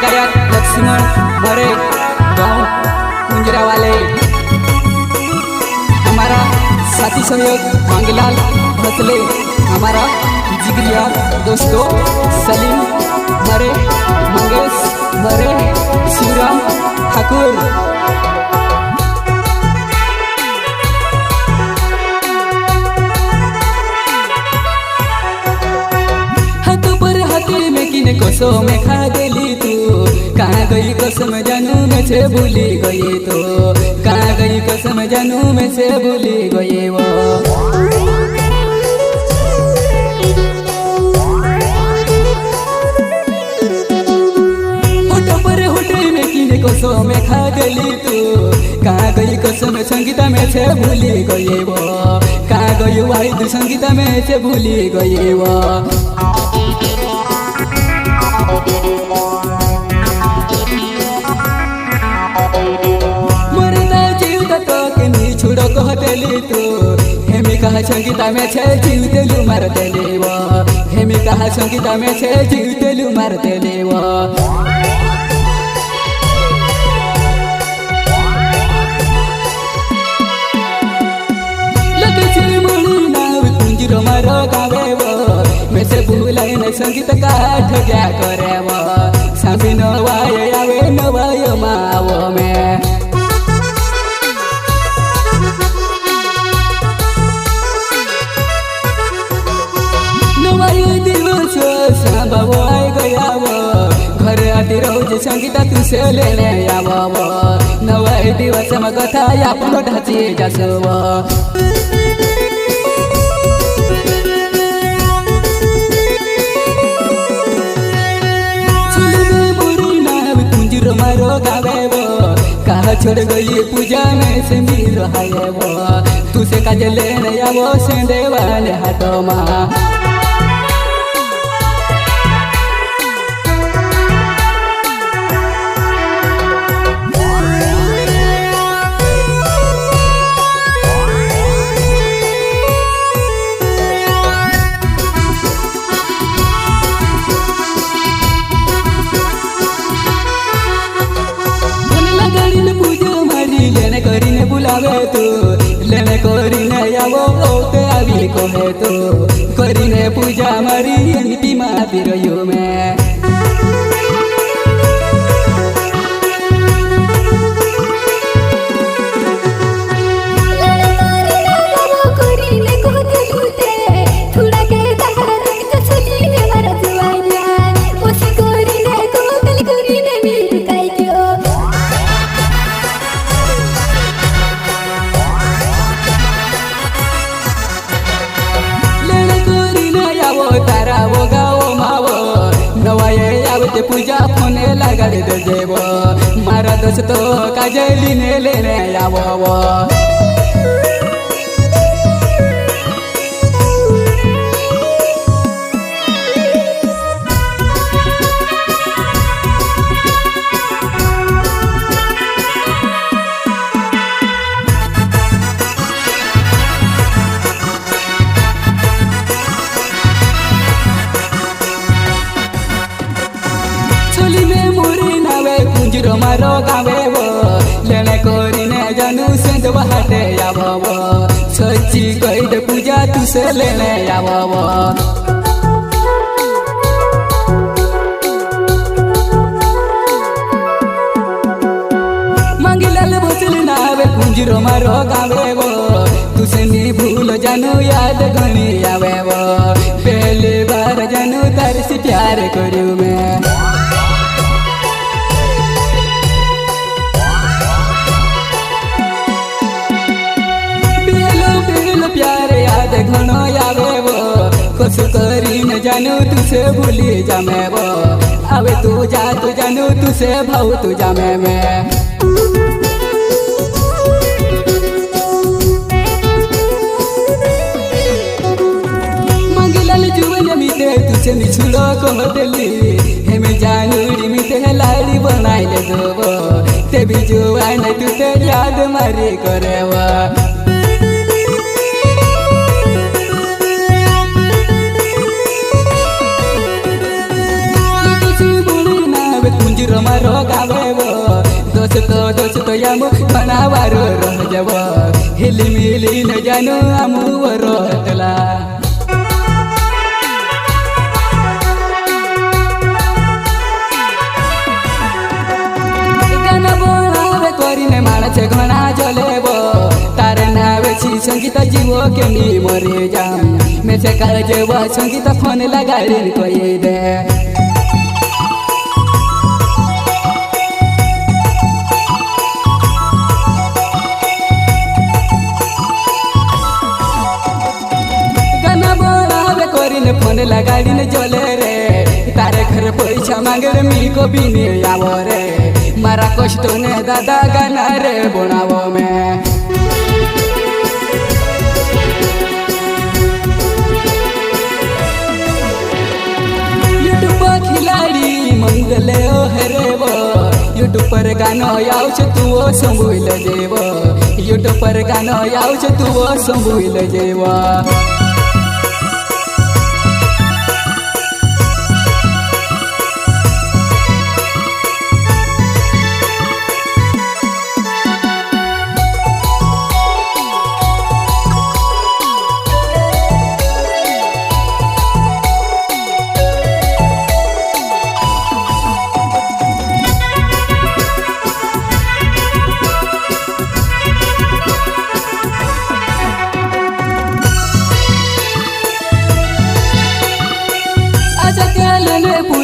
गायक लक्ष्मण मरे गाँव कुंजरा वाले, हमारा साथी सहयोग मांगीलाल भसले, हमारा जिगरिया दोस्तों सलीम मरे, मंगेश मरे, शिवराम ठाकुर। कसो में खा गेली तू, कहाँ गई कसम जानू में से भूली गई तो, कहाँ गई कसम जानू में से भूली गई वो। होठों पर होठे में किने कसो में खा गेली तू, कहाँ गई कसम संगीता में से भूली गई वो, कहाँ गई वाहिद संगीता में से भूली गई वो। मरता जीवता तो कनी छुड़ो कहतेली तू, हेमी कहा संगीता में छे जीवतेलू मारतेली वो, हेमी कहा संगीता में छे जीवतेलू मारतेली वो। लगे मुड़ी नाव कुंजरो मारो गावे वो, मैं से भूलाय न संगीत का ठग्या करे वो, सामी नवाय आवे नवाय मावो में। नवाय दिवस सांबावो आय गया वो, घर आती रोज संगीता तुसे लेने आवा वो, नवाय दिवस मगथा आपण ढाची जासो वो। मारो गावे वो, कहा छोड़ गई पूजा में से मीर हाय वो, तुसे काज लेने आवो से देवाले हाथों माँ। लेने करीने बुलावे तू, लेने करीने आवो ते आवी कहे तू, करीने पूजा मारी नीति माती रयो में। पूजा फोने लगा दे जेबो, मारा दोस्तों काजली ने लेने आवो वो। कुंजरो मारो गावे वो, लेने करीने जानू से हाटे आवो वो, सच्ची कही दे पूजा तुसे लेने आवो वो। मांगीलाल भसले नावे कुंजरो मारो गावे वो, तुसे नी भूल जानू याद घनी आवे वो, पहली बार जानू तार से प्यार करूँ मैं। प्यारे याद घनो आवे वो, कुछ करी न जानू तुसे भूली जामे वो, आवे तू जानू तुसे भाव तू जामे मैं। मांगीलाल जीवन मीते तुसे निछुड़ो कहतेली, हेमे जानूरी मीते लाड़ी बनाई ले दो, ते भी जुआन तुते याद मारी करे वो। जानू आमू वरतला गाना बनावे करीने माणसे घणा जलेब तार नावेची संगीत जीव केमी मरे जाम मेचे काळजेव संगीत फोन लगाडीन कये दे फोन लगाडीन जले रे तारे घर पैसा मांगे मी को भी नहीं आव रे मारा कष्ट ने दादा गाना रे बनावो में यूट्यूब खिलाड़ी मंगले ओ हरे वो यूट्यूब पर गाना आउछ तू ओ संभुल जेव यूट्यूब पर गाना आउछ तू ओ संभुल जेव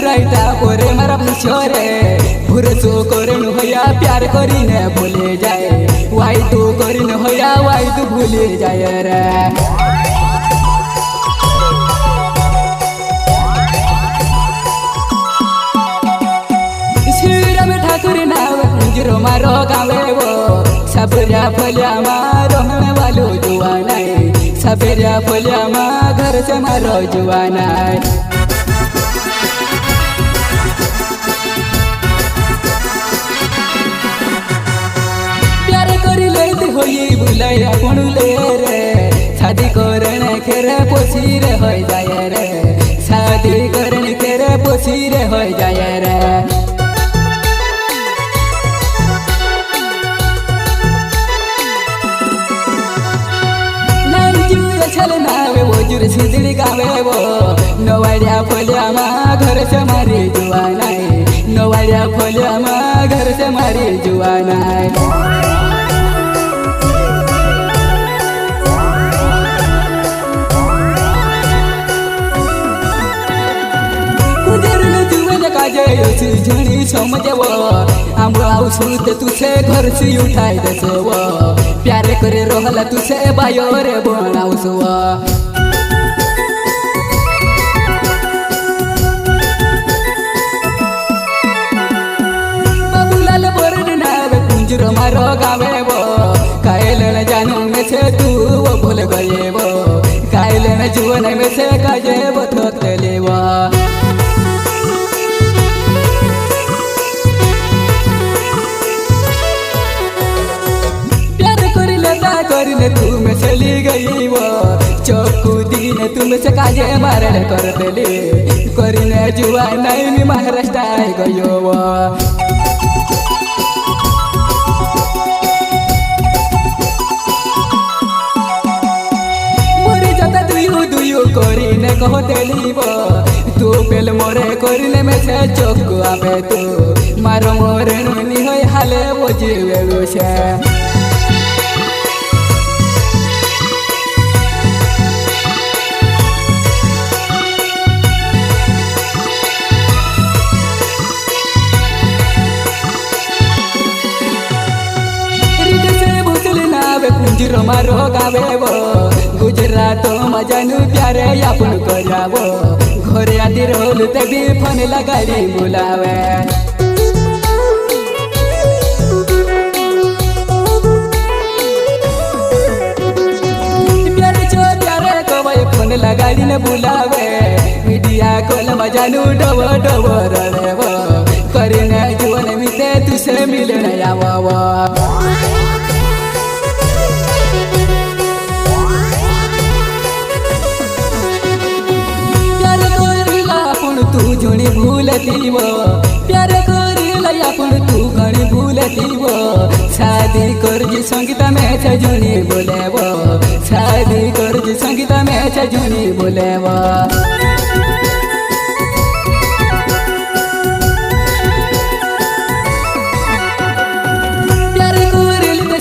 पुराइता पोरे मारा छोरे भुरसो करेन होया प्यार करीने भूले जाए वाई तू करीन होया वाई तू भूले जाए रे श्री राम ठाकुर नाव कुंजरो मारो गावे वो सबरिया फलिया मारो में वालो जुआना सबरिया फलिया मा घर से मारो जुआना बुलाया पणुले रे शादी करने खेरे पोसी रे हो जाए रे शादी करने खेरे पोसी रे हो जाए रे नांजू चल नावे वो जुर सिदड़ी गावे वो नवाड़िया फलिया मा घर से मारी जुआना नवाड़िया फलिया मा घर से मारी जुआना झणी समझव आम आउसुत तुसे घर से उठाई देसव प्यार करे रहला तुसे बायो रे बनाउसव बाबूलाल बरन नावे कुंजरो मारो गावे वो कायल न जानू में से तू वो भूल गए वो कायल न जुवन में से काजे वो थोतले वो करने तुम चली गई वो चौकू दिन तुम से काजे मारे कर देली करने जुआ नहीं महाराष्ट्र आई गयो वो मोरे जाता दुयु करने कहो देली वो तू पेल मोरे करने में से चौकू आवे तू मारो मोरे नुनी होय हाले वो जीवे गुछे कुंजरो मारो गावे वो गुजरात मजानु प्यारे यापन करावो घरे आदि रोल तभी फोन लगाड़ी बुलावे प्यारे चो प्यारे कवय फोन लगाड़ी ने बुलावे मीडिया कॉल मजानु डव डव रे वो करने जीवन मिते तुसे मिलने आवा तू झुणी भूलती वो प्यार करी लया पण तू घणी भूल लेतीव शादी करजी संगीता में जुनी बोलेव शादी करजी संगीता में जुनी बोलेव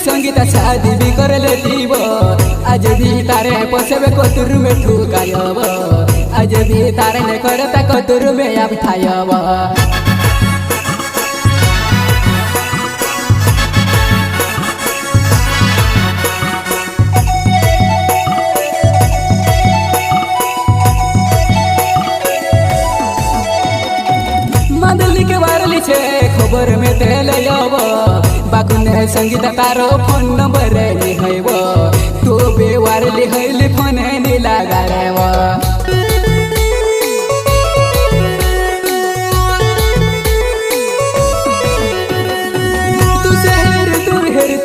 संगीता शादी भी कर लेतीव आज भी तारे पसबे कतुर में ठुकायब आज भी तारे ने करता कतुर में अब ठायब के वारली छे खबर में तेल अब बाकुने संगीता तारो फोन नंबर नहीं हैव तो बे वारली हैली फोन नहीं लगारेव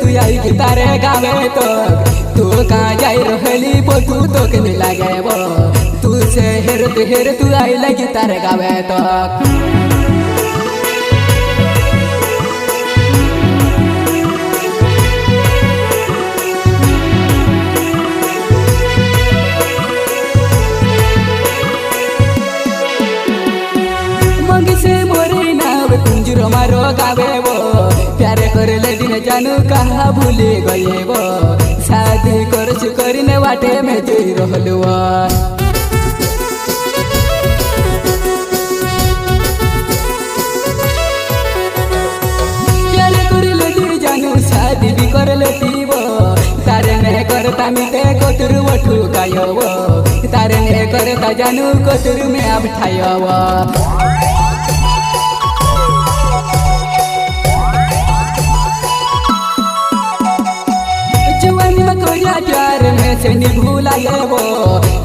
तू आई कि तारे गावे तो तू कहाँ जाई रहली बोतू तो के नहीं लागेव तू से हेर तू आई लगी तारे गावे तो कुंजरो मारो गावे वो प्यारे कर ले दिन जानू कहा भूले गए वो शादी कर करने वाटे में जोई रहलु प्यारे कर ले दिन जानू शादी भी कर लेती वो तारे ने करता मिटे कतुर वठू गायो वो तारे ने करता जानू कतुर में अब ठायो वो प्यार में से नहीं भूलाए वो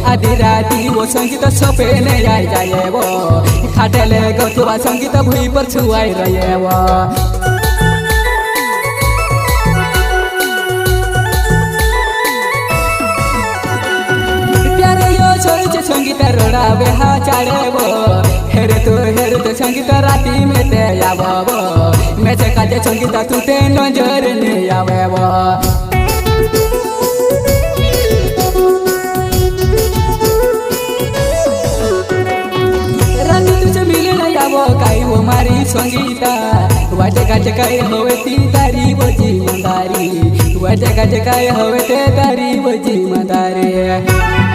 आधी राती वो संगीत सपे नहीं आई जाए वो खाटेले गथुआ संगीत भूई पर छुआई रहे वो प्यारे यो छोड़ संगीत रोड़ा बेहा चाड़े वो हेर तो संगीत राती में ते आवा वो मैं से काजे संगीत तू ते नजर नहीं आवे वो काई वो मारी संगीता वाटे काचे काय हवे ती तारी बजी मंदारी वाटे काचे काय हवे ते तारी बजी मंदारी